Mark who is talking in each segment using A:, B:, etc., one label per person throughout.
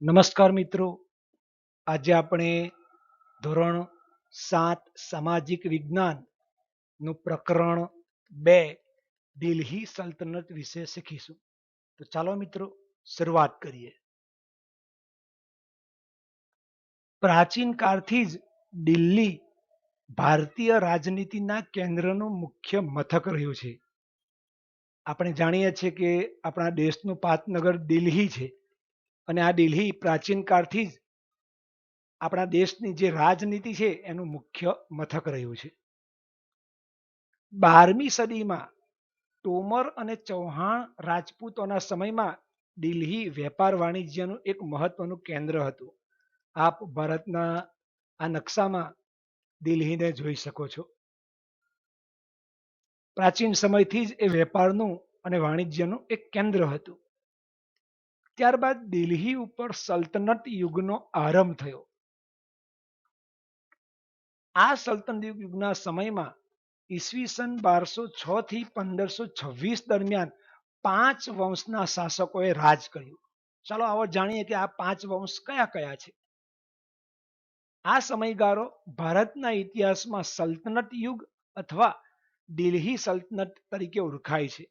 A: નમસ્કાર મિત્રો, આજે આપણે ધોરણ 7 સામાજિક વિજ્ઞાનનું પ્રકરણ 2 દિલ્હી સલ્તનત વિશે શીખીશું. તો ચાલો મિત્રો શરૂઆત કરીએ. પ્રાચીન કાળથી જ દિલ્હી ભારતીય રાજનીતિના કેન્દ્રનું મુખ્ય મથક રહ્યું છે. આપણે જાણીએ છીએ કે આપણા દેશનું પાટનગર દિલ્હી છે અને આ દિલ્હી પ્રાચીન કાળથી જ આપણા દેશની જે રાજનીતિ છે એનું મુખ્ય મથક રહ્યું છે. 12મી સદીમાં તોમર અને ચૌહાણ રાજપૂતોના સમયમાં દિલ્હી વેપાર વાણિજ્યનું એક મહત્વનું કેન્દ્ર હતું. આપ ભારતના આ નકશામાં દિલ્હીને જોઈ શકો છો. પ્રાચીન સમયથી જ એ વેપારનું અને વાણિજ્યનું એક કેન્દ્ર હતું. ત્યારબાદ દિલ્હી ઉપર સલ્તનત યુગનો આરંભ થયો. આ સલ્તનત યુગના સમયમાં ઈસવીસન 1206 થી 1526 દરમિયાન 5 વંશના શાસકોએ રાજ કર્યું. ચાલો આવો જાણીએ કે આ 5 વંશ કયા કયા છે. આ સમયગાળો ભારતના ઇતિહાસમાં સલ્તનત યુગ અથવા દિલ્હી સલ્તનત તરીકે ઓળખાય છે.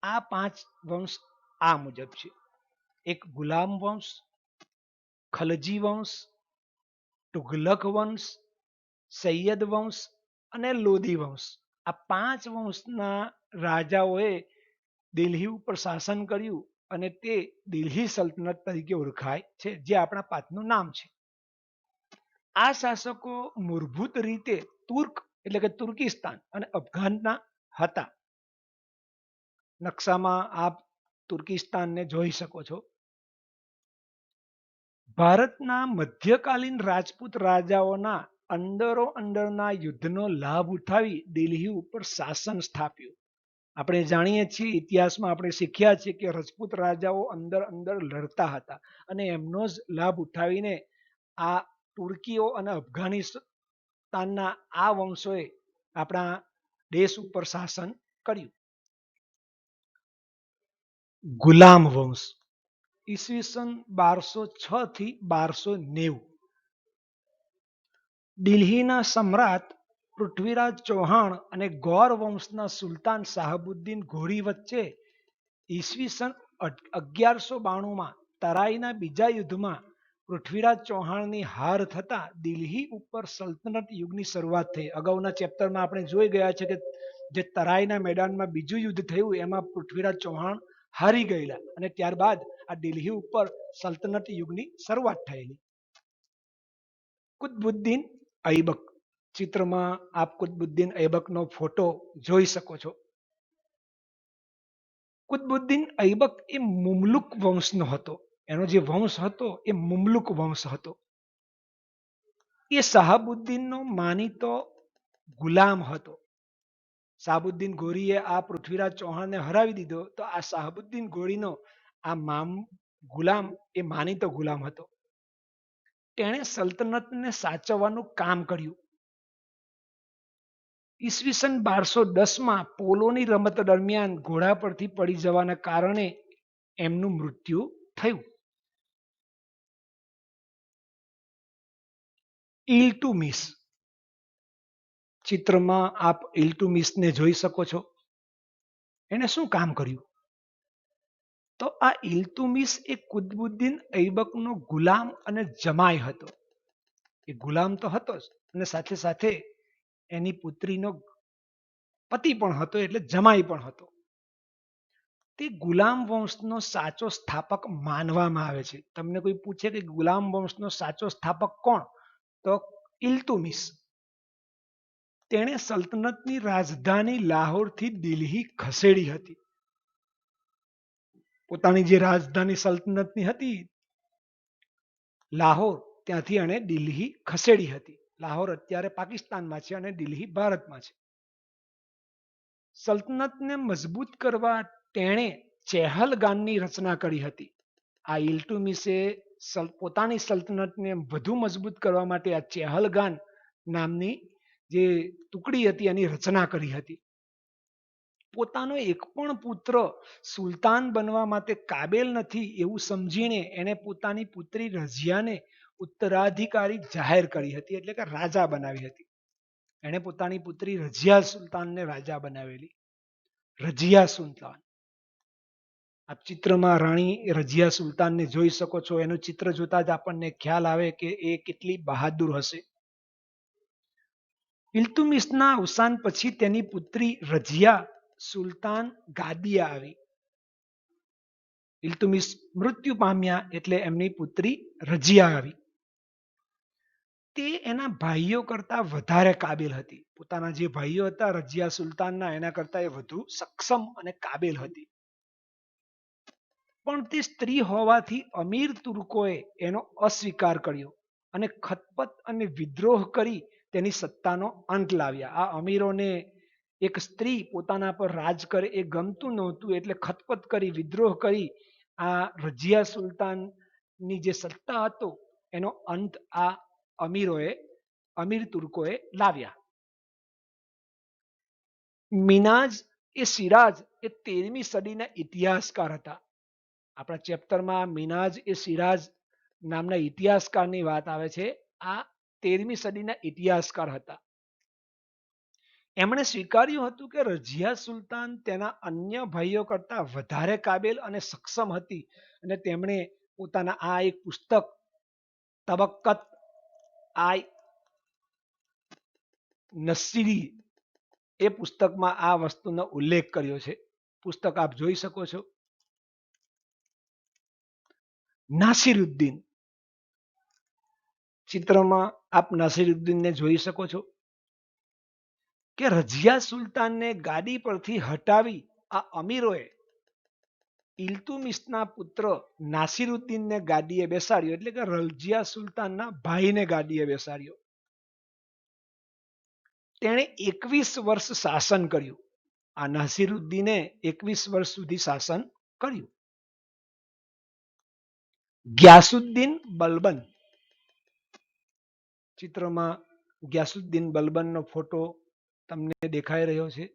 A: આ 5 વંશ આ મુજબ છે. એક ગુલામ વંશ, ખલજી વંશ, તુગલક વંશ, સૈયદ વંશ અને લોદી વંશ. આ 5 વંશના રાજાઓએ દિલ્હી ઉપર શાસન કર્યું અને તે દિલ્હી સલ્તનત તરીકે ઓળખાય છે, જે આપણા પાઠનું નામ છે. આ શાસકો મૂળભૂત રીતે તુર્ક એટલે કે તુર્કિસ્તાન અને અફઘાનના હતા. નકશામાં આપ તુર્કિસ્તાનને જોઈ શકો છો. ભારતના મધ્યકાલીન રાજપૂત રાજાઓના અંદરો અંદરના યુદ્ધનો લાભ ઉઠાવી દિલ્હી ઉપર શાસન સ્થાપ્યું. આપણે જાણીએ છીએ, ઇતિહાસમાં આપણે શીખ્યા છીએ કે રજપૂત રાજાઓ અંદર અંદર લડતા હતા અને એમનો જ લાભ ઉઠાવીને આ તુર્કીઓ અને અફઘાનિસ્તાનના આ વંશોએ આપણા દેશ ઉપર શાસન કર્યું. ગુલામ વંશ ઈસવીસન 1206 થી 1290. દિલ્હીના સમ્રાટ પૃથ્વીરાજ ચૌહાણ અને ગોર વંશના સુલતાન શાહબુદ્દીન ઘોરી વચ્ચે ઈસવીસન 1192માં તરાઈના બીજા યુદ્ધમાં પૃથ્વીરાજ ચૌહાણની હાર થતા દિલ્હી ઉપર સલ્તનત યુગની શરૂઆત થઈ. અગાઉના ચેપ્ટરમાં આપણે જોઈ ગયા છે કે જે તરાઈના મેદાનમાં બીજું યુદ્ધ થયું એમાં પૃથ્વીરાજ ચૌહાણ હારી ગયેલા અને ત્યારબાદ આ દિલ્હી ઉપર સલ્તનત યુગની શરૂઆત થયેલી. કુતબુદ્દીન ઐબક. ચિત્રમાં આપ કુતબુદ્દીન ઐબકનો ફોટો જોઈ શકો છો. કુતબુદ્દીન ઐબક એ મુમલુક વંશનો હતો. એનો જે વંશ હતો એ મુમલુક વંશ હતો. એ શાહબુદ્દીનનો માનીતો ગુલામ હતો. શાહબુદ્દીન ગોરીએ આ પૃથ્વીરાજ ચૌહાણને હરાવી દીધો, તો આ શાહબુદ્દીન ગોરીનો આ ગુલામ એ માનીતો ગુલામ હતો. તેણે સલ્તનતને સાચવવાનું કામ કર્યું. ઈસવીસન 1210માં પોલોની રમત દરમિયાન ઘોડા પરથી પડી જવાના કારણે એમનું મૃત્યુ થયું. ઇલ્તુમિસ. ચિત્રમાં આપ ઇલ્તુમિસને જોઈ શકો છો. એને શું કામ કર્યું? તો આ ઇલ્તુમિસ એ કુતબુદ્દીન ઐબકનો ગુલામ અને જમાઈ હતો. એ ગુલામ તો હતો જ અને સાથે સાથે એની પુત્રીનો પતિ પણ હતો, એટલે જમાઈ પણ હતો. તે ગુલામ વંશનો સાચો સ્થાપક માનવામાં આવે છે. તમને કોઈ પૂછે કે ગુલામ વંશનો સાચો સ્થાપક કોણ, તો ઇલ્તુમિસ. તેણે સલ્તનતની રાજધાની લાહોરથી દિલ્હી ખસેડી હતી. પોતાની જે રાજધાની સલ્તનતની હતી લાહોર, ત્યાંથી એણે દિલ્હી ખસેડી હતી. લાહોર અત્યારે પાકિસ્તાનમાં છે અને દિલ્હી ભારતમાં છે. સલ્તનતને મજબૂત કરવા તેણે ચેહલગાનની રચના કરી હતી. આ ઇલ્તુમિસે પોતાની સલ્તનતને વધુ મજબૂત કરવા માટે આ ચેહલગાન નામની જે ટુકડી હતી એની રચના કરી હતી. પોતાનો એક પણ પુત્ર સુલતાન બનવા માટે કાબેલ નથી એવું સમજીને એને પોતાની પુત્રી રઝિયાને ઉત્તરાધિકારી જાહેર કરી હતી, એટલે કે રાજા બનાવી હતી. એણે પોતાની પુત્રી રઝિયા સુલતાનને રાજા બનાવેલી. રઝિયા સુલતાન, આપ ચિત્રમાં રાણી રઝિયા સુલતાનને જોઈ શકો છો. એનું ચિત્ર જોતા જ આપણને ખ્યાલ આવે કે એ કેટલી બહાદુર હશે. ઇલ્તુમિશના અવસાન પછી તેની પુત્રી રઝિયા સુલતાન ગાદીએ આવી. ઇલ્તુમિશ મૃત્યુ પામ્યા એટલે એમની પુત્રી રઝિયા આવી. તે એના ભાઈઓ કરતા વધારે કાબિલ હતી. પોતાના જે ભાઈઓ હતા રઝિયા સુલતાનના, એના કરતા એ વધુ સક્ષમ અને કાબિલ હતી. પણ તે સ્ત્રી હોવાથી અમીર તુર્કોએ એનો અસ્વીકાર કર્યો અને ખતપત અને વિદ્રોહ કરી તેની સત્તાનો અંત લાવ્યા. આ અમીરોને એક સ્ત્રી પોતાના પર રાજ કરે એ ગમતું નહોતું, એટલે ખતપત કરી, વિદ્રોહ કરી આ રઝિયા સુલતાનની જે સત્તા હતો એનો અંત આ અમીર તુર્કોએ લાવ્યા. મિનાજ એ સિરાજ એ 13મી સદીના ઇતિહાસકાર હતા. આપણા ચેપ્ટરમાં મિનાજ એ સિરાજ નામના ઇતિહાસકારની વાત આવે છે. આ 13મી સદીના ઇતિહાસકાર હતા. એમણે સ્વીકાર્યું હતું કે રઝિયા સુલતાન તેના અન્ય ભાઈઓ કરતા વધારે કાબિલ અને સક્ષમ હતી, અને તેમણે પોતાના આ એક પુસ્તક તબક્કત આય નસીરી એ પુસ્તકમાં આ વસ્તુનો ઉલ્લેખ કર્યો છે. પુસ્તક આપ જોઈ શકો છો. નાસિરુદ્દીન, ચિત્રમાં આપ નાસિરુદ્દીનને જોઈ શકો છો કે રઝિયા સુલતાનને ગાદી પરથી હટાવી આ અમીરોએ ઇલ્તુમિશના પુત્ર નાસિરુદ્દીનને ગાદીએ બેસાડ્યો, એટલે કે રઝિયા સુલતાનના ભાઈને ગાદીએ બેસાડ્યો. તેણે 21 વર્ષ શાસન કર્યું. આ નાસિરુદ્દીને 21 વર્ષ સુધી શાસન કર્યું. ગ્યાસુદ્દીન બલબન, ચિત્રમાં ગ્યાસુદ્દીન બલબનનો ફોટો તમને દેખાઈ રહ્યો છે.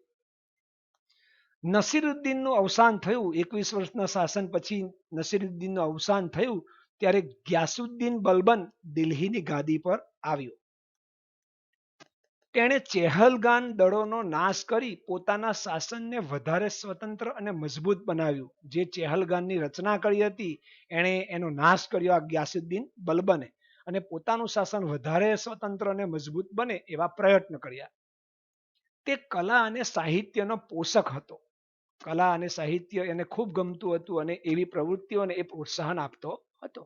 A: નસીરુદ્દીનનું અવસાન થયું. 21 વર્ષના શાસન પછી નસીરુદ્દીનનું અવસાન થયું ત્યારે ગ્યાસુદ્દીન બલબન દિલ્હીની ગાદી પર આવ્યો. તેણે ચેહલગાન દળોનો નાશ કરી પોતાના શાસનને વધારે સ્વતંત્ર અને મજબૂત બનાવ્યું. જે ચેહલગાનની રચના કરી હતી એણે એનો નાશ કર્યો આ ગ્યાસુદ્દીન બલબને, અને પોતાનું શાસન વધારે સ્વતંત્ર અને મજબૂત બને એવા પ્રયત્ન કર્યા. તે કલા અને સાહિત્યનો પોષક હતો. કલા અને સાહિત્ય એને ખૂબ ગમતું હતું અને એવી પ્રવૃત્તિઓને એ પ્રોત્સાહન આપતો હતો.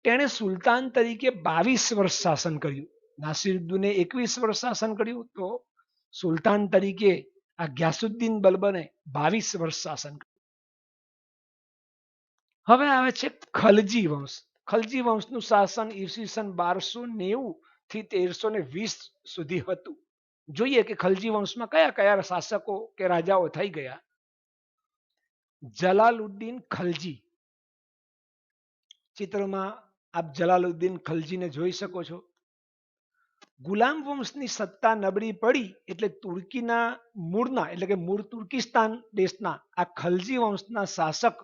A: તેણે સુલતાન તરીકે 22 વર્ષ શાસન કર્યું. નાસિરુદ્દીને 21 વર્ષ શાસન કર્યું, તો સુલતાન તરીકે આ ગ્યાસુદ્દીન બલબને 22 વર્ષ શાસન કર્યું. હવે આવે છે ખલજી વંશ. ખલજી વંશનું શાસન ઈસવીસન 1290 થી 1320 સુધી હતું. જોઈએ કે ખલજી વંશમાં કયા કયા શાસકો કે રાજાઓ થઈ ગયા. જલાલુદ્દીન ખલજી, ચિત્રમાં આપ જલાલુદ્દીન ખલજીને જોઈ શકો છો. ગુલામ વંશની સત્તા નબળી પડી એટલે તુર્કીના મૂળના, એટલે કે મૂળ તુર્કિસ્તાન દેશના આ ખલજી વંશના શાસક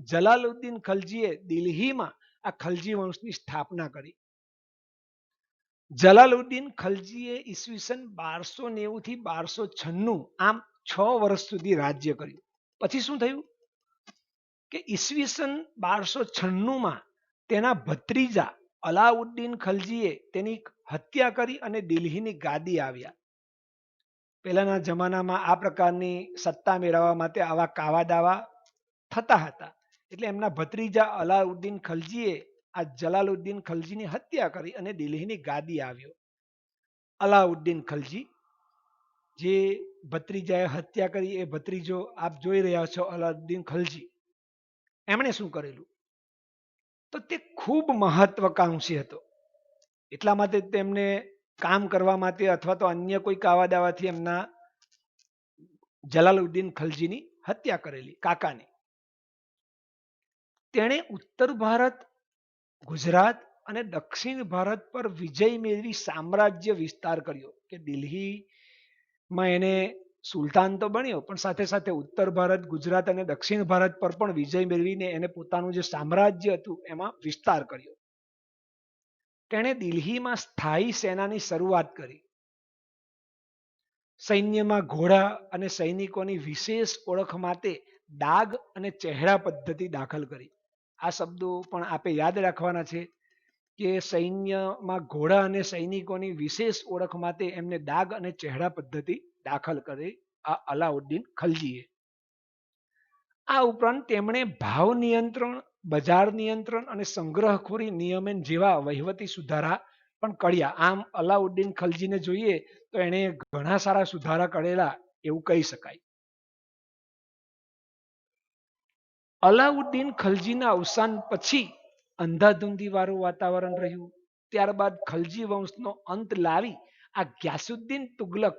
A: જલાલુદ્દીન ખલજીએ દિલ્હીમાં આ ખલજી વંશની સ્થાપના કરી. જલાલુદ્દીન ખલજીએ ઈસવીસન 1290 થી 1296 આમ 6 વર્ષ સુધી રાજ્ય કર્યું. પછી શું થયું કે ઈસવીસન 1296 તેના ભત્રીજા અલાઉદ્દીન ખલજીએ તેની હત્યા કરી અને દિલ્હીની ગાદી આવ્યા. પહેલાના જમાનામાં આ પ્રકારની સત્તા મેળવવા માટે આવા કાવા દાવા થતા હતા. એટલે એમના ભત્રીજા અલાઉદ્દીન ખલજીએ આ જલાલુદ્દીન ખલજીની હત્યા કરી અને દિલ્હીની ગાદી આવ્યો. અલાઉદ્દીન ખલજી, જે ભત્રીજાએ હત્યા કરી એ ભત્રીજો આપ જોઈ રહ્યા છો અલાઉદ્દીન ખલજી, એમણે શું કરેલું તો તે ખૂબ મહત્વકાંક્ષી હતો. એટલા માટે તેમને કામ કરવા માટે અથવા તો અન્ય કોઈ કાવા દાવાથી એમના જલાલુદ્દીન ખલજીની હત્યા કરેલી કાકાની. તેણે ઉત્તર ભારત, ગુજરાત અને દક્ષિણ ભારત પર વિજય મેળવી સામ્રાજ્ય વિસ્તાર કર્યો. કે દિલ્હીમાં એને સુલતાન તો બન્યો, પણ સાથે સાથે ઉત્તર ભારત, ગુજરાત અને દક્ષિણ ભારત પર પણ વિજય મેળવીને એને પોતાનું જે સામ્રાજ્ય હતું એમાં વિસ્તાર કર્યો. તેણે દિલ્હીમાં સ્થાયી સેનાની શરૂઆત કરી. સૈન્યમાં ઘોડા અને સૈનિકોની વિશેષ ઓળખ માટે ડાગ અને ચહેરા પદ્ધતિ દાખલ કરી. આ શબ્દો પણ આપે યાદ રાખવાના છે કે સૈન્યમાં ઘોડા અને સૈનિકોની વિશેષ ઓળખ માટે એમને ડાગ અને ચહેરા પદ્ધતિ દાખલ કરી આ અલાઉદ્દીન ખલજીએ. આ ઉપરાંત તેમણે ભાવ નિયંત્રણ, બજાર નિયંત્રણ અને સંગ્રહખોરી નિયમન જેવા વહીવટી સુધારા પણ કર્યા. આમ અલાઉદ્દીન ખલજીને જોઈએ તો એણે ઘણા સારા સુધારા કરેલા એવું કહી શકાય. અલાઉદ્દીન ખલજીના અવસાન પછી અંધાધૂંધી વાળું વાતાવરણ રહ્યું. ત્યારબાદ ખલજી વંશનો અંત લાવી આ ગ્યાસુદ્દીન તુગલક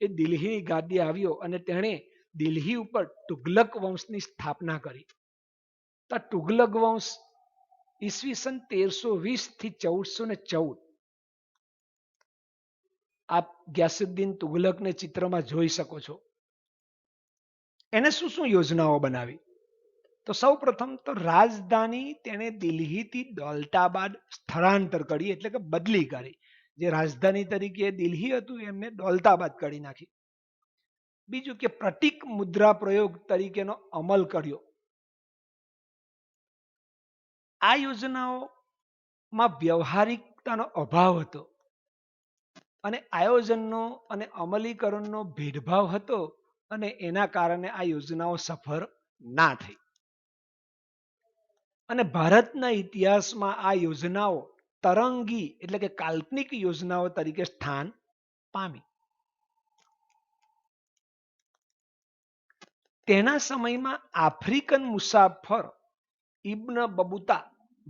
A: એ દિલ્હીની ગાદી આવ્યો અને તેણે દિલ્હી ઉપર તુગલક વંશની સ્થાપના કરી. તો તુગલક વંશ ઈસવીસન 1320 થી 1414. આપ ગ્યાસુદ્દીન તુગલકને ચિત્રમાં જોઈ શકો છો. એને શું શું યોજનાઓ બનાવી? તો સૌ પ્રથમ તો રાજધાની તેને દિલ્હીથી દૌલતાબાદ સ્થળાંતર કરી, એટલે કે બદલી કરી. જે રાજધાની તરીકે દિલ્હી હતું એમને દૌલતાબાદ કરી નાખી. બીજું કે પ્રતીક મુદ્રા પ્રયોગ તરીકેનો અમલ કર્યો. આ યોજનાઓમાં વ્યવહારિકતાનો અભાવ હતો અને આયોજનનો અને અમલીકરણનો ભેદભાવ હતો અને એના કારણે આ યોજનાઓ સફળ ના થઈ. અને ભારતના ઇતિહાસમાં આ યોજનાઓ તરંગી એટલે કે કાલ્પનિક યોજનાઓ તરીકે સ્થાન પામી. તેના સમયમાં આફ્રિકન મુસાફર ઇબ્ન બબુતા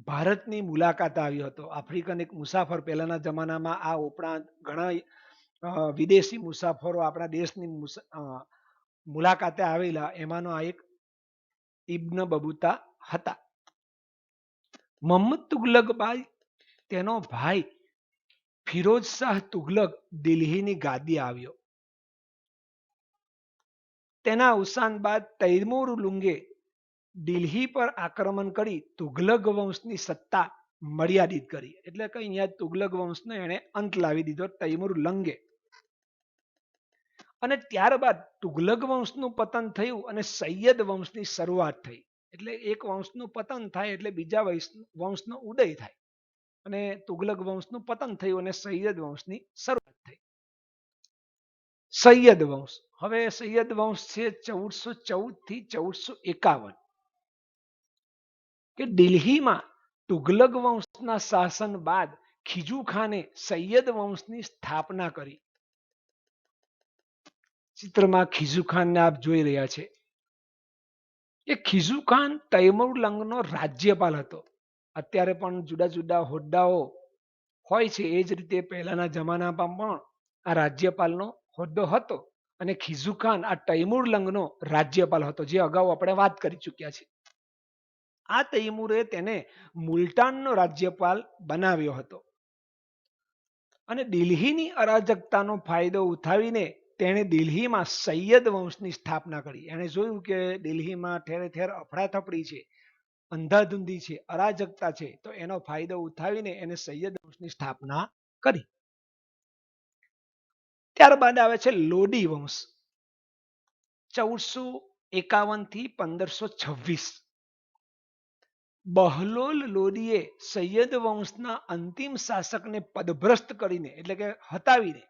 A: ભારતની મુલાકાત આવ્યો હતો. આફ્રિકન એક મુસાફર પહેલાના જમાનામાં આ ઉપરાંત ઘણા વિદેશી મુસાફરો આપણા દેશની મુલાકાતે આવેલા, એમાંનો આ એક ઇબ્ન બબુતા હતા. મોહમ્મદ તુગલક બાદ તેનો ભાઈ ફિરોજ શાહ તુગલક દિલ્હીની ગાદી આવ્યો. તેના અવસાન બાદ તૈમૂર લુંગે દિલ્હી પર આક્રમણ કરી તુગલક વંશની સત્તા મર્યાદિત કરી. એટલે કે અહીંયા તુગલક વંશનો એણે અંત લાવી દીધો, તૈમૂર લંગે. અને ત્યારબાદ તુગલક વંશનું પતન થયું અને સૈયદ વંશની શરૂઆત થઈ. એટલે એક વંશનું પતન થાય એટલે બીજા વંશનો ઉદય થાય. અને તુગલક વંશનું પતન થયું અને સૈયદ વંશની શરૂઆત થઈ. સૈયદ વંશ. હવે સૈયદ વંશ છે 1414 થી 1451. કે દિલ્હીમાં તુગલક વંશના શાસન બાદ ખીજુ ખાને સૈયદ વંશની સ્થાપના કરી. ચિત્રમાં ખીજુ ખાનને આપ જોઈ રહ્યા છે. એ ખીજુ ખાન તૈમૂર લંગનો રાજ્યપાલ હતો. અત્યારે પણ જુદા જુદા હોદ્દાઓ હોય છે, એ જ રીતે પહેલાના જમાનામાં પણ આ રાજ્યપાલનો હોદ્દો હતો અને ખીજુ ખાન આ તૈમૂર લંગનો રાજ્યપાલ હતો, જે અગાઉ આપણે વાત કરી ચૂક્યા છીએ. આ તૈમૂરે તેને મુલતાનનો રાજ્યપાલ બનાવ્યો હતો અને દિલ્હીની અરાજકતાનો ફાયદો ઉઠાવીને તેણે દિલ્હીમાં સૈયદ વંશની સ્થાપના કરી. એણે જોયું કે દિલ્હીમાં ઠેર ઠેર અફડાથફડી છે, અંધાધૂંધી છે, અરાજકતા છે, તો એનો ફાયદો ઉઠાવીને એને સૈયદ વંશની સ્થાપના કરી. ત્યારબાદ આવે છે લોડી વંશ 1451 થી 1526. બહલોલ લોદીએ સૈયદ વંશના અંતિમ શાસકને પદભ્રષ્ટ કરીને એટલે કે હટાવીને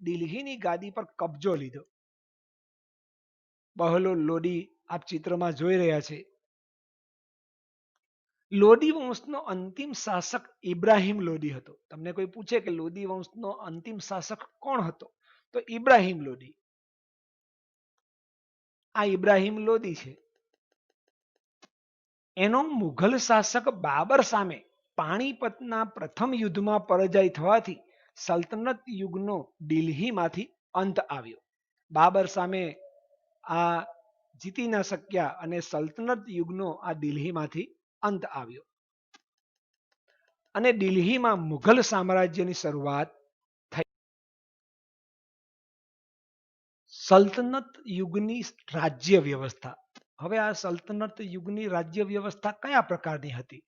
A: દિલ્હીની ગાદી પર કબજો લીધો. બહલોલ લોદી આપ ચિત્રમાં જોઈ રહ્યા છે. લોદી વંશનો અંતિમ શાસક ઇબ્રાહિમ લોદી હતો. તમને કોઈ પૂછે કે લોદી વંશનો અંતિમ શાસક કોણ હતો, તો ઇબ્રાહિમ લોદી. આ ઇબ્રાહિમ લોદી છે. એનો મુઘલ શાસક બાબર સામે પાણીપતના પ્રથમ યુદ્ધમાં પરાજય થવાથી સલ્તનત યુગનો દિલ્હીમાંથી અંત આવ્યો. બાબર સામે આ જીતી ના શક્યા અને સલ્તનત યુગનો આ દિલ્હીમાંથી અંત આવ્યો અને દિલ્હીમાં મુઘલ સામ્રાજ્યની શરૂઆત થઈ. સલ્તનત યુગની રાજ્ય વ્યવસ્થા. હવે આ સલ્તનત યુગની રાજ્ય વ્યવસ્થા કયા પ્રકારની હતી?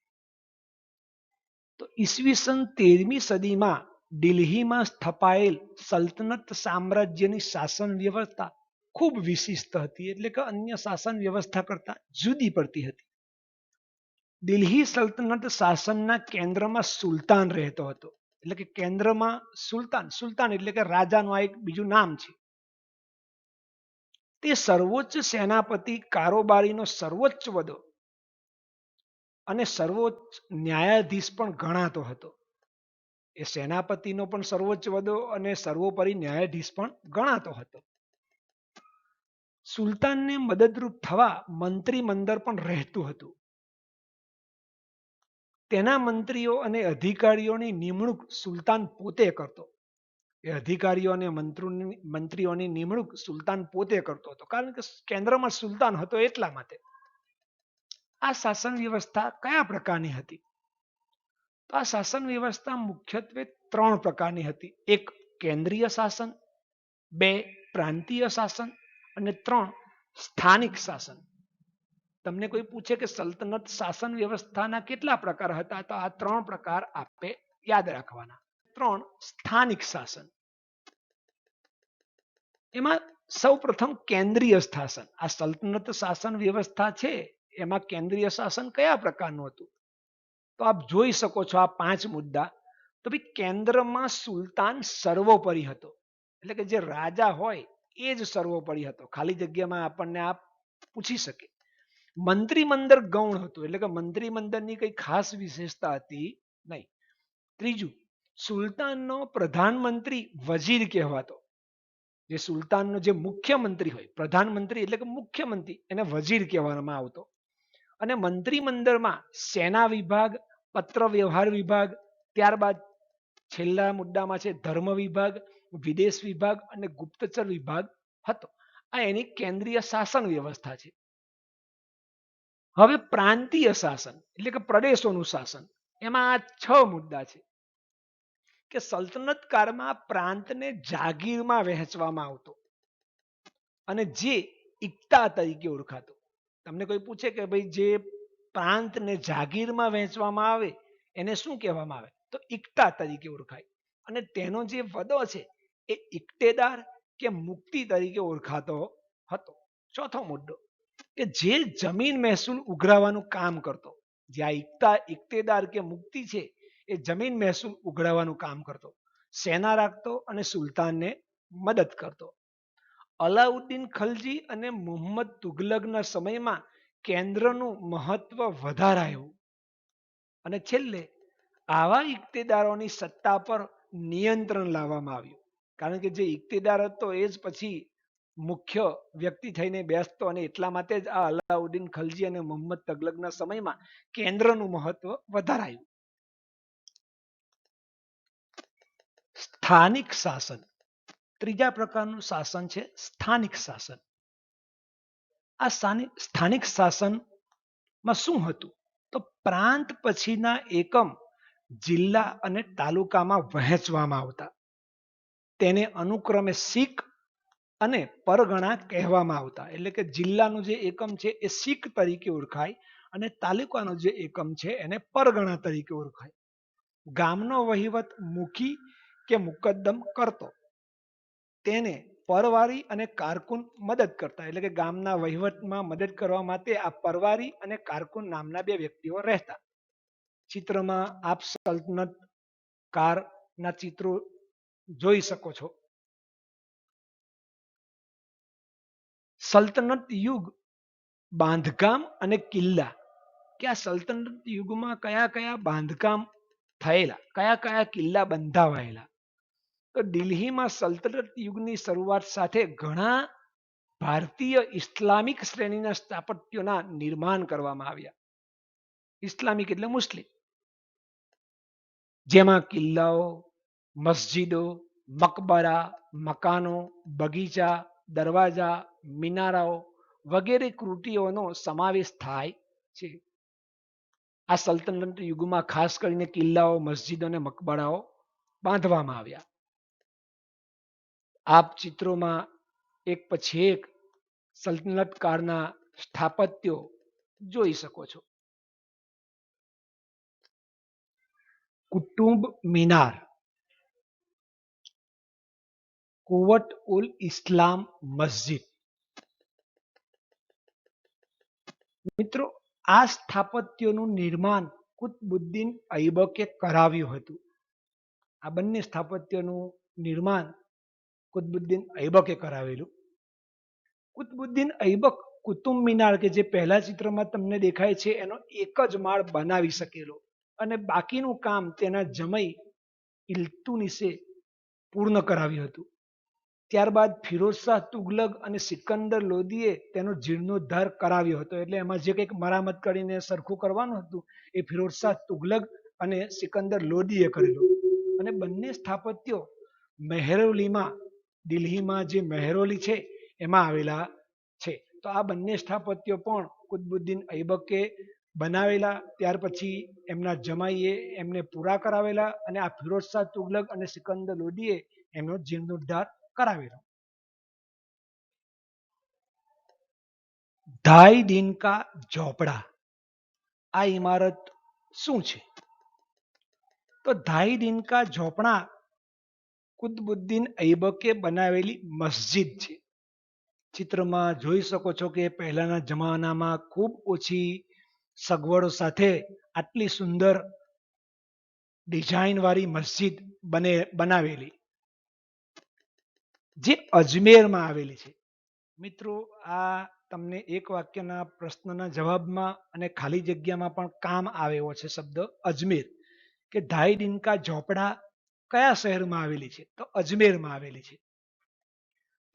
A: તો ઈસવીસન 13મી સદીમાં દિલ્હીમાં સ્થપાયેલ સલ્તનત સામ્રાજ્યની શાસન વ્યવસ્થા ખૂબ વિશિષ્ટ હતી, એટલે કે અન્ય શાસન વ્યવસ્થા કરતા જુદી પડતી હતી. દિલ્હી સલ્તનત શાસનના કેન્દ્રમાં સુલતાન રહેતો હતો, એટલે કે કેન્દ્રમાં સુલતાન, સુલતાન એટલે કે રાજાનું આ એક બીજું નામ છે. તે સર્વોચ્ચ સેનાપતિ, કારોબારીનો સર્વોચ્ચ વડો અને સર્વોચ્ચ ન્યાયાધીશ પણ ગણાતો હતો. એ સેનાપતિનો પણ સર્વોચ્ચ વડો અને સર્વોપરી ન્યાયાધીશ પણ ગણાતો હતો. સુલતાનને મદદરૂપ થવા મંત્રીમંડળ પણ રહેતું હતું. તેના મંત્રીઓ અને અધિકારીઓની નિમણૂક સુલતાન પોતે કરતો. એ અધિકારીઓ અને મંત્રીઓની નિમણૂક સુલતાન પોતે કરતો હતો, કારણ કે કેન્દ્રમાં સુલતાન હતો એટલા માટે. આ શાસન વ્યવસ્થા કયા પ્રકારની હતી? તો આ શાસન વ્યવસ્થા મુખ્યત્વે 3 પ્રકારની હતી. 1 કેન્દ્રીય શાસન, 2 પ્રાંતીય શાસન અને 3 સ્થાનિક શાસન. તમને કોઈ પૂછે કે સલ્તનત શાસન વ્યવસ્થાના કેટલા પ્રકાર હતા, તો આ 3 પ્રકાર આપે યાદ રાખવાના. 3 સ્થાનિક શાસન. એમાં સૌ પ્રથમ કેન્દ્રીય શાસન. આ સલ્તનત શાસન વ્યવસ્થા છે એમાં કેન્દ્રીય શાસન કયા પ્રકારનું હતું? તો આપ જોઈ શકો છો આ 5 મુદ્દા. તો ભાઈ કેન્દ્રમાં સુલતાન સર્વોપરી હતો, એટલે કે જે રાજા હોય એ જ સર્વોપરી હતો. ખાલી જગ્યામાં આપણને આ પૂછી શકે. મંત્રીમંડળ ગૌણ હતું, એટલે કે મંત્રીમંડળની કઈ ખાસ વિશેષતા હતી નહીં. ત્રીજું, સુલતાનનો પ્રધાનમંત્રી વજીર કહેવાતો. જે સુલતાનનો જે મુખ્યમંત્રી હોય, પ્રધાનમંત્રી એટલે કે મુખ્યમંત્રી, એને વજીર કહેવામાં આવતો. અને મંત્રીમંડળમાં સેના વિભાગ, પત્ર વ્યવહાર વિભાગ, ત્યારબાદ છેલ્લા મુદ્દામાં છે ધર્મ વિભાગ, વિદેશ વિભાગ અને ગુપ્તચર વિભાગ હતો. આ એની કેન્દ્રીય શાસન વ્યવસ્થા છે. હવે પ્રાંતીય શાસન એટલે કે પ્રદેશોનું શાસન, એમાં આ 6 મુદ્દા છે. કે સલ્તનત કાળમાં પ્રાંતને જાગીરમાં વહેંચવામાં આવતો અને જે ઇક્તા તરીકે ઓળખાતો. તમને કોઈ પૂછે કે ભાઈ જે પ્રાંતને જાગીરમાં વહેંચવામાં આવે એને શું કહેવામાં આવે, તો ઇક્તા તરીકે ઓળખાય. અને તેનો જે વડો છે એ ઇક્તેદાર કે મુક્તિ તરીકે ઓળખાતો હતો. ચોથો મુદ્દો, કે જે જમીન મહેસૂલ ઉઘરાવવાનું કામ કરતો. જે આ ઇક્તેદાર કે મુક્તિ છે એ જમીન મહેસૂલ ઉઘરાવવાનું કામ કરતો, સેના રાખતો અને સુલતાનને મદદ કરતો. અલાઉદ્દીન ખલજી અને મુહમ્મદ તુગલકના સમયમાં કેન્દ્રનું મહત્વ વધારાયું. અને છેલ્લે આવા ઇક્તેદારોની સત્તા પર નિયંત્રણ લાવવામાં આવ્યું. કારણ કે જે ઇક્તેદાર હતો એ જ પછી મુખ્ય વ્યક્તિ થઈને બેસતો, અને એટલા માટે જ આ અલાઉદ્દીન ખલજી અને મુહમ્મદ તુગલકના સમયમાં કેન્દ્રનું મહત્વ વધારાયું. સ્થાનિક શાસન. ત્રીજા પ્રકારનું શાસન છે સ્થાનિક શાસન. આ સ્થાનિક શાસનમાં શું હતું? તો પ્રાંત પછીના એકમ જિલ્લા અને તાલુકામાં વહેંચવામાં આવતા. તેને અનુક્રમે સિક અને પરગણા કહેવામાં આવતા. એટલે કે જિલ્લાનું જે એકમ છે એ સિક તરીકે ઓળખાય અને તાલુકાનો જે એકમ છે એને પરગણા તરીકે ઓળખાય. ગામનો વહીવટ મુખી કે મુકદ્દમ કરતો. તેને પરવારી અને કારકુન મદદ કરતા. એટલે કે ગામના વહીવટમાં મદદ કરવા માટે આ પરવારી અને કારકુન નામના 2 વ્યક્તિઓ રહેતા. ચિત્રમાં આપ સલ્તનત કાળના ચિત્રો જોઈ શકો છો. સલ્તનત યુગ બાંધકામ અને કિલ્લા, કે આ સલ્તનત યુગમાં કયા કયા બાંધકામ થયેલા, કયા કયા કિલ્લા બંધાવાયેલા. તો દિલ્હીમાં સલ્તનત યુગની શરૂઆત સાથે ઘણા ભારતીય ઇસ્લામિક શ્રેણીના સ્થાપત્યોના નિર્માણ કરવામાં આવ્યા. ઇસ્લામિક એટલે મુસ્લિમ. જેમાં કિલ્લાઓ, મસ્જિદો, મકબરા, મકાનો, બગીચા, દરવાજા, મિનારાઓ વગેરે કૃતિઓનો સમાવેશ થાય છે. આ સલ્તનત યુગમાં ખાસ કરીને કિલ્લાઓ, મસ્જિદો અને મકબરાઓ બાંધવામાં આવ્યા. આપ ચિત્રોમાં એક પછી એક સલ્તનત કાળના સ્થાપત્યો જોઈ શકો છો. કુતુબ મિનાર, કુવત ઉલ ઇસ્લામ મસ્જિદ. મિત્રો, આ સ્થાપત્યોનું નિર્માણ કુતબુદ્દીન ઐબકે કરાવ્યું હતું. આ બંને સ્થાપત્યોનું નિર્માણ કુતબુદ્દીન ઐબકે કરાવેલું. કુતબુદ્દીન ઐબક કુતુબ મિનાર કે જે પહેલા ચિત્રમાં તમને દેખાય છે એનો એક જ માળ બનાવી શકેલો અને બાકીનું કામ તેના જમઈ ઇલ્તુનિસે પૂર્ણ કરાવ્યું હતું. ત્યારબાદ ફિરોઝ શાહ તુગલક અને સિકંદર લોદીએ તેનો જીર્ણોદ્ધાર કરાવ્યો હતો. એટલે એમાં જે કંઈક મરામત કરીને સરખું કરવાનું હતું એ ફિરોઝ શાહ તુગલક અને સિકંદર લોદીએ કરેલું. અને બંને સ્થાપત્યો મહેરૌલીમાં, દિલ્હીમાં જે મહેરૌલી છે એમાં આવેલા છે. તો આ બંને સ્થાપત્યો પણ કુતબુદ્દીન ઐબકે બનાવેલા. ત્યાર પછી એમના જમાઈએ એમને પૂરા કરાવેલા અને આ ફિરોઝ શાહ તુગલક અને સિકંદર લોદીએ એમનો જીર્ણોદ્ધાર કરાવેલો. ઢાઈ દિન કા ઝોપડા, આ ઇમારત શું છે? તો ઢાઈ દિન કા ઝોપડા કુતબુદ્દીન ઐબકે બનાવેલી મસ્જિદ છે. ચિત્રમાં જોઈ શકો છો કે પહેલાના જમાનામાં ખૂબ ઓછી સગવડો સાથે આટલી સુંદર ડિઝાઇન વાળી મસ્જિદ બનાવેલી, જે અજમેરમાં આવેલી છે. મિત્રો, આ તમને એક વાક્યના પ્રશ્નના જવાબમાં અને ખાલી જગ્યામાં પણ કામ આવે એવો છે શબ્દ અજમેર. કે ઢાઈ દિન કા ઝોપડા કયા શહેરમાં આવેલી છે? તો અજમેરમાં આવેલી છે.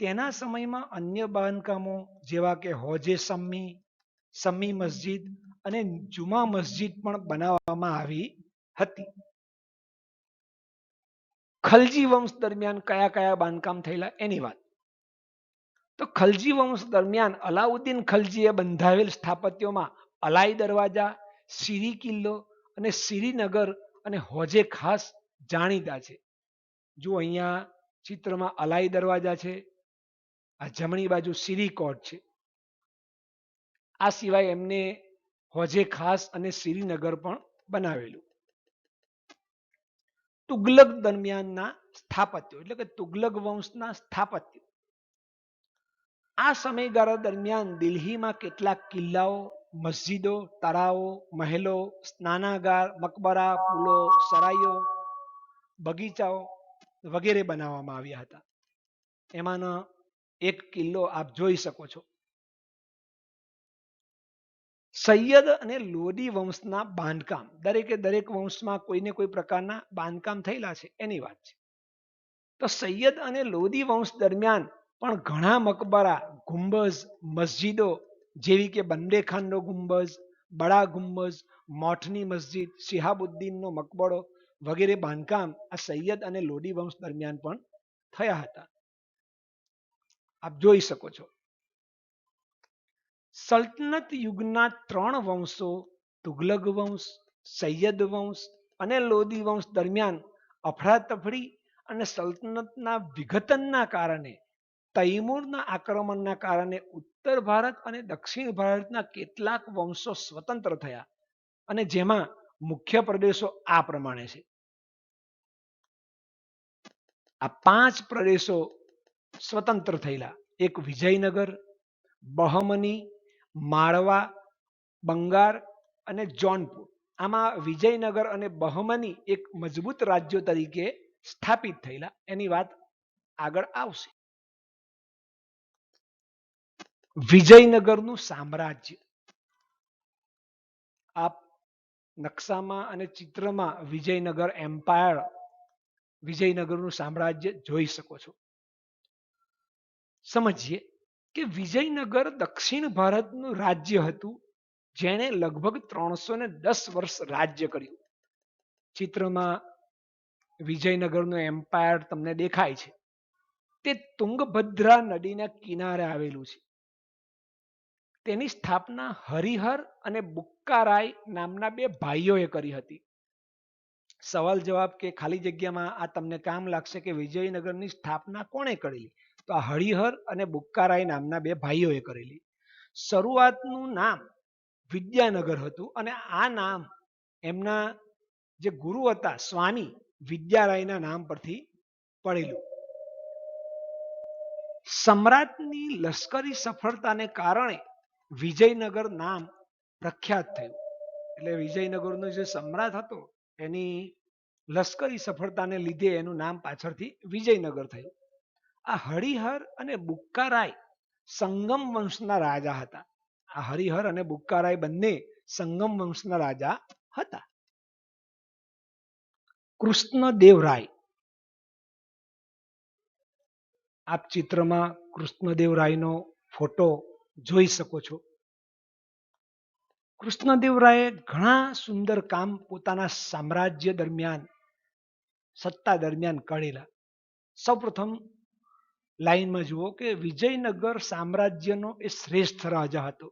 A: તેના સમયમાં અન્ય બાંધકામો જેવા કે હોજે સમ્મી, સમ્મી મસ્જિદ અને જુમા મસ્જિદ પણ બનાવવામાં આવી હતી. ખલજી વંશ દરમિયાન કયા કયા બાંધકામ થયેલા એની વાત. તો ખલજી વંશ દરમિયાન અલાઉદ્દીન ખલજીએ બંધાવેલ સ્થાપત્યોમાં અલાઈ દરવાજા, સીરી કિલ્લો અને શ્રીનગર અને હોજે ખાસ જાણીતા છે. જો અહીંયા ચિત્રમાં અલાઈ દરવાજા છે, આ જમણી બાજુ સીરી કોટ છે. આ સિવાય એમને હોજે ખાસ અને શ્રીનગર પણ બનાવેલું. તુગલક દરમિયાનના સ્થાપત્યો એટલે કે તુગલક વંશના સ્થાપત્યો. આ સમયગાળા દરમિયાન દિલ્હીમાં કેટલાક કિલ્લાઓ, મસ્જિદો, તળાવો, મહેલો, સ્નાનાગાર, મકબરા, પુલો, સરાઈઓ, બગીચાઓ વગેરે બનાવવામાં આવ્યા હતા. એમાંનો એક કિલ્લો આપ જોઈ શકો છો. સૈયદ અને લોદી વંશના બાંધકામ, દરેકે દરેક વંશમાં કોઈને કોઈ પ્રકારના બાંધકામ થયેલા છે એની વાત છે. તો સૈયદ અને લોદી વંશ દરમિયાન પણ ઘણા મકબરા, ગુંબઝ, મસ્જિદો જેવી કે બંદે ખાનનો ગુંબઝ, બડા ગુંબઝ, મોઠની મસ્જિદ, શિહાબુદ્દીનનો મકબરો વગેરે બાંધકામ આ સૈયદ અને લોદી વંશ દરમિયાન પણ થયા હતા. આપ જોઈ શકો છો. સલ્તનત યુગના ત્રણ વંશો તુગલક વંશ, સૈયદ વંશ અને લોદી વંશ દરમિયાન અફરાતફરી અને સલ્તનતના વિઘટનના કારણે, તૈમૂરના આક્રમણના કારણે ઉત્તર ભારત અને દક્ષિણ ભારતના કેટલાક વંશો સ્વતંત્ર થયા અને જેમાં મુખ્ય પ્રદેશો આ પ્રમાણે છે. આ 5 પ્રદેશો સ્વતંત્ર થયેલા. એક વિજયનગર, બહમની, માળવા, બંગાર અને જોનપુર. આમાં વિજયનગર અને બહમની એક મજબૂત રાજ્યો તરીકે સ્થાપિત થયેલા એની વાત આગળ આવશે. વિજયનગરનું સામ્રાજ્ય આપ નકશામાં અને ચિત્રમાં વિજયનગર એમ્પાયર, વિજયનગરનું સામ્રાજ્ય જોઈ શકો છો. સમજીએ કે વિજયનગર દક્ષિણ ભારતનું રાજ્ય હતું જેણે લગભગ 310 વર્ષ રાજ્ય કર્યું. ચિત્રમાં વિજયનગરનું એમ્પાયર તમને દેખાય છે. તે તુંગભદ્રા નદીના કિનારે આવેલું છે. તેની સ્થાપના હરિહર અને બુક્કારાય નામના 2 ભાઈઓએ કરી હતી. સવાલ જવાબ કે ખાલી જગ્યામાં આ તમને કામ લાગશે કે વિજયનગરની સ્થાપના કોણે કરેલી? તો આ હરિહર અને બુક્કારાય નામના બે ભાઈઓએ કરેલી. શરૂઆતનું નામ વિદ્યાનગર હતું અને આ નામ એમના જે ગુરુ હતા સ્વામી વિદ્યારાયના નામ પરથી પડેલું. સમ્રાટની લશ્કરી સફળતાને કારણે વિજયનગર નામ પ્રખ્યાત થયું. એટલે વિજયનગરનો જે સમ્રાટ હતો એની લશ્કરી સફળતાને લીધે એનું નામ પાછળથી વિજયનગર થયું. આ હરિહર અને બુક્કારાય સંગમ વંશના રાજા હતા. આ હરિહર અને બુક્કારાય બંને સંગમ વંશના રાજા હતા. કૃષ્ણદેવરાય, આપ ચિત્રમાં કૃષ્ણદેવરાયનો ફોટો જોઈ શકો છો. કૃષ્ણદેવરાયે ઘણા સુંદર કામ પોતાના સામ્રાજ્ય દરમિયાન સત્તા દરમિયાન કરેલા. સૌપ્રથમ લાઈનમાં જુઓ કે વિજયનગર સામ્રાજ્યનો એ શ્રેષ્ઠ રાજા હતો.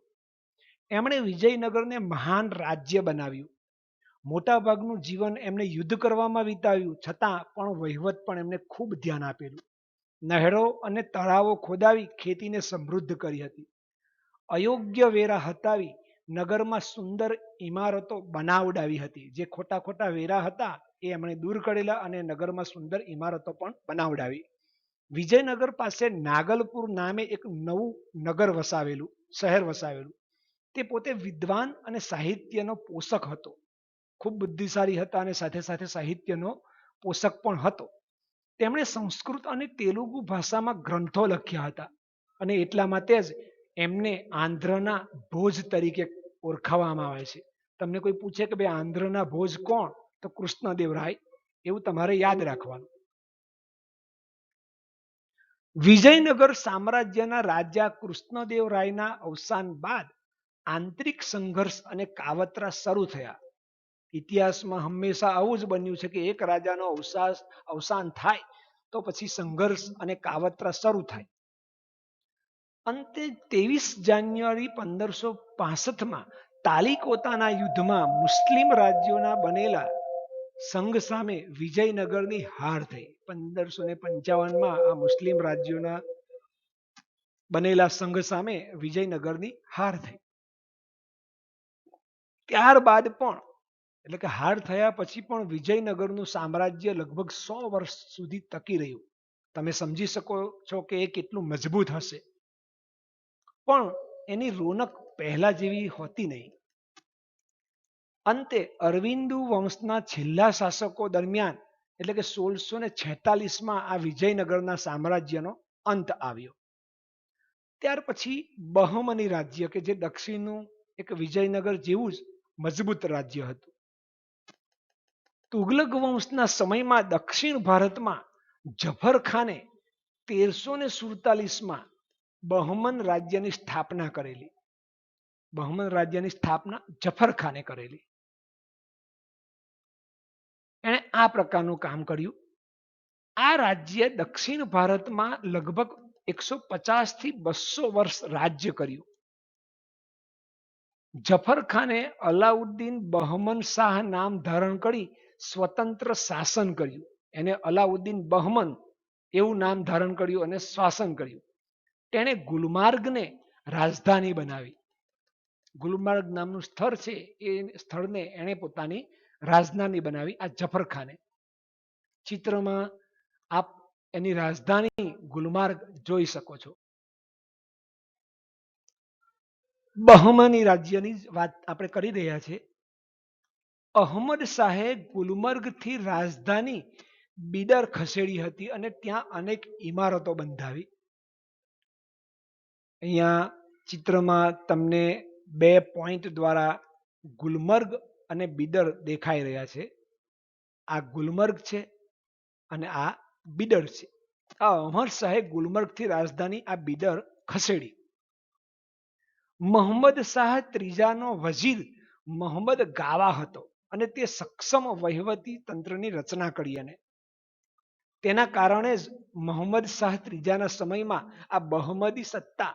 A: એમણે વિજયનગરને મહાન રાજ્ય બનાવ્યું. મોટાભાગનું જીવન એમણે યુદ્ધ કરવામાં વિતાવ્યું, છતાં પણ વહીવટ પણ એમને ખૂબ ધ્યાન આપેલું. નહેરો અને તળાવો ખોદાવી ખેતીને સમૃદ્ધ કરી હતી. અયોગ્ય વેરા હટાવી નગરમાં સુંદર ઇમારતો બનાવડાવી હતી. જે ખોટા ખોટા વેરા હતા એ એમણે દૂર કરેલા અને નગરમાં સુંદર ઇમારતો પણ બનાવડાવી. વિજયનગર પાસે નાગલપુર નામે એક નવું નગર વસાવેલું, શહેર વસાવેલું. તે પોતે વિદ્વાન અને સાહિત્યનો પોષક હતો. ખૂબ બુદ્ધિશાળી હતા અને સાથે સાથે સાહિત્યનો પોષક પણ હતો. તેમણે સંસ્કૃત અને તેલુગુ ભાષામાં ગ્રંથો લખ્યા હતા અને એટલા માટે જ એમને આંધ્રના ભોજ તરીકે ઓળખાવામાં આવે છે. તમને કોઈ પૂછે કે ભાઈ આંધ્રના ભોજ કોણ, તો કૃષ્ણદેવરાય, એવું તમારે યાદ રાખવાનું. વિજયનગર સામ્રાજ્યના રાજા કૃષ્ણદેવરાયના અવસાન બાદ આંતરિક સંઘર્ષ અને કાવતરા શરૂ થયા. ઇતિહાસમાં હંમેશા આવું જ બન્યું છે કે એક રાજાનો અવસાન થાય તો પછી સંઘર્ષ અને કાવતરા શરૂ થાય. અંતે 23 જાન્યુઆરી 1565માં તાલિકોતાના યુદ્ધમાં મુસ્લિમ રાજ્યોના બનેલા સંઘ સામે વિજયનગરની હાર થઈ. 1555માં આ મુસ્લિમ રાજ્યોના બનેલા સંઘ સામે વિજયનગરની હાર થઈ. ત્યારબાદ પણ એટલે કે હાર થયા પછી પણ વિજયનગરનું સામ્રાજ્ય લગભગ 100 વર્ષ સુધી ટકી રહ્યું. તમે સમજી શકો છો કે એ કેટલું મજબૂત હશે. પણ એની રોનક પહેલા જેવી હોતી નહીં. અંતે અરવિંદુ વંશના છેલ્લા શાસકો દરમિયાન એટલે કે 1646માં આ વિજયનગરના સામ્રાજ્યનો અંત આવ્યો. ત્યાર પછી બહમની રાજ્ય કે જે દક્ષિણનું એક વિજયનગર જેવું જ મજબૂત રાજ્ય હતું. તુગલક વંશના સમયમાં દક્ષિણ ભારતમાં જફર ખાને 1347માં બહમન રાજ્યની સ્થાપના કરેલી. બહમન રાજ્યની સ્થાપના જફર ખાને કરેલી. એણે આ પ્રકારનું કામ કર્યું. આ રાજ્ય દક્ષિણ ભારતમાં લગભગ 150 થી 200 વર્ષ રાજ્ય કર્યું. જફર ખાને અલાઉદ્દીન બહમન શાહ નામ ધારણ કરી સ્વતંત્ર શાસન કર્યું. એને અલાઉદ્દીન બહમન એવું નામ ધારણ કર્યું અને શાસન કર્યું. તેણે ગુલમાર્ગને રાજધાની બનાવી. ગુલમાર્ગ નામનું સ્થળ છે એ સ્થળને એણે પોતાની રાજધાની બનાવી. આ જફર ખાને. ચિત્રમાં આપ એની રાજધાની ગુલમાર્ગ જોઈ શકો છો. બહમની રાજ્યની વાત આપણે કરી રહ્યા છીએ. અહમદ શાહે ગુલમર્ગથી રાજધાની બીદર ખસેડી હતી અને ત્યાં અનેક ઇમારતો બંધાવી. અહીંયા ચિત્રમાં તમને 2 પોઈન્ટ દ્વારા ગુલમર્ગ અને બીદર દેખાઈ રહ્યા છે. આ ગુલમર્ગ છે અને આ બીદર છે. આ અહમદ શાહે ગુલમર્ગથી રાજધાની આ બીદર ખસેડી. મોહમ્મદ શાહ ત્રીજાનો વજીર મોહમ્મદ ગાવા હતો અને તે સક્ષમ વહીવટી તંત્રની રચના કરી. અને તેના કારણે જ મોહમ્મદ શાહ ત્રીજાના સમયમાં આ બહમદી સત્તા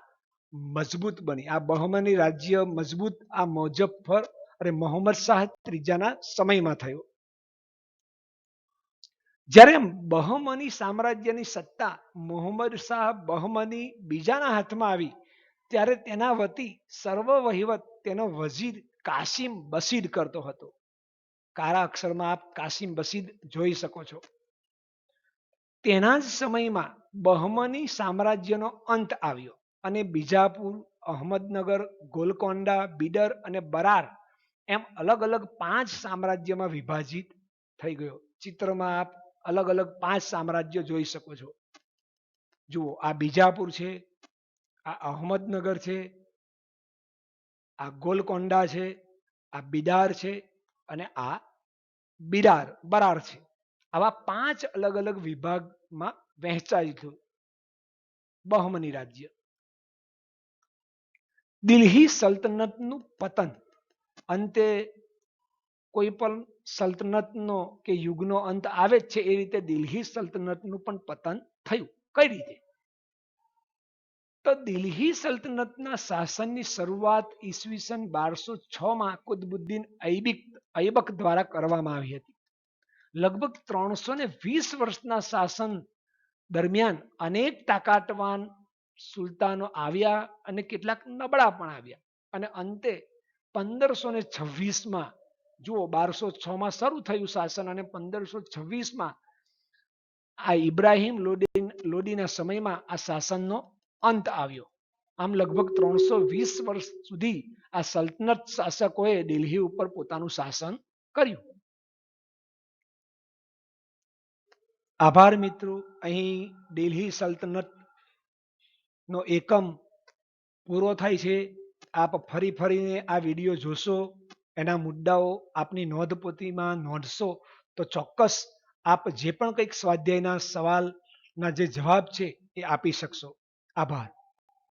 A: મજબૂત બની. આ બહમની રાજ્ય મજબૂત આ મુઝફ્ફર અને મોહમ્મદ શાહ ત્રીજાના સમયમાં થયો. જ્યારે બહમની સામ્રાજ્યની સત્તા મોહમ્મદ શાહ બહમની બીજાના હાથમાં આવી ત્યારે તેના વતી સર્વ વહીવટ તેનો વજીર કાસિમ બસીદ કરતો હતો. કાળા અક્ષરમાં આપ કાસિમ બસીદ જોઈ શકો છો. તેના જ સમયમાં બહમની સામ્રાજ્યનો અંત આવ્યો અને બીજાપુર, અહમદનગર, ગોલકોંડા, બીડર અને બરાર એમ અલગ અલગ 5 સામ્રાજ્યમાં વિભાજિત થઈ ગયો. ચિત્રમાં આપ અલગ અલગ 5 સામ્રાજ્ય જોઈ શકો છો. જુઓ, આ બીજાપુર છે, આ અહમદનગર છે, આ ગોલકોંડા છે, આ બિદાર છે અને આ બરાર છે. આવા 5 અલગ અલગ વિભાગમાં વહેંચાઈ થયું બહમની રાજ્ય. દિલ્હી સલ્તનતનું પતન. અંતે કોઈ પણ સલ્તનતનો કે યુગનો અંત આવે જ છે, એ રીતે દિલ્હી સલ્તનતનું પણ પતન થયું. કઈ રીતે? તો દિલ્હી સલ્તનતના શાસનની શરૂઆત ઈસવીસન 1206 કુતબુદ્દીન ઐબક દ્વારા કરવામાં આવી હતી. લગભગ 320 વર્ષના શાસન દરમિયાન અનેક તાકાતવાન સુલતાનો આવ્યા અને કેટલાક નબળા પણ આવ્યા અને અંતે 1526 જુઓ, 1206 શરૂ થયું શાસન અને 1526 આ ઇબ્રાહિમ લોદીના સમયમાં આ શાસનનો અંત આવ્યો. આમ લગભગ 320 વર્ષ સુધી આ સલ્તનત શાસકોએ દિલ્હી ઉપર પોતાનું શાસન કર્યું. આભાર મિત્રો. અહીં દિલ્હી સલ્તનત નો એકમ પૂરો થાય છે. આપ ફરીને આ વિડીયો જોશો, એના મુદ્દાઓ આપની નોંધપોથીમાં નોંધશો તો ચોક્કસ આપ જે પણ કંઈક સ્વાધ્યાયના સવાલના જે જવાબ છે એ આપી શકશો. આભાર.